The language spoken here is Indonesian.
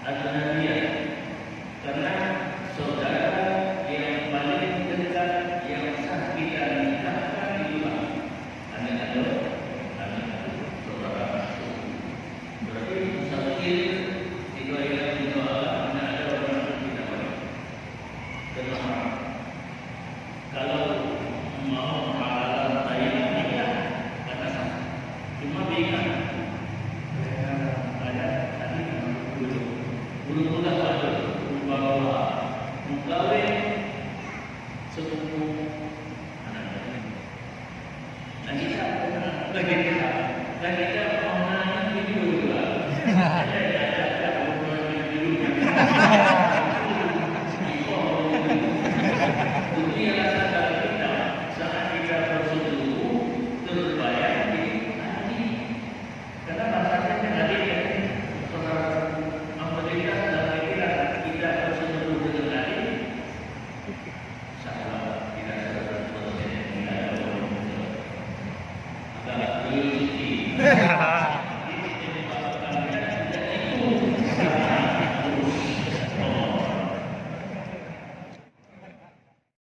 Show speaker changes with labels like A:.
A: ajnabiyah, karena saudara yang paling dekat yang sah kita nikahkan itulah anak saudara kandung. Berarti musafir itu adalah tidak ada orang yang tidak boleh. Kenapa? Kalau mau halal tayang nikah kata sah, cuma beda. Ada tadi bulu mudah ada bahwa mengkawin sepupu anak dan kita mau nanya video juga. Ada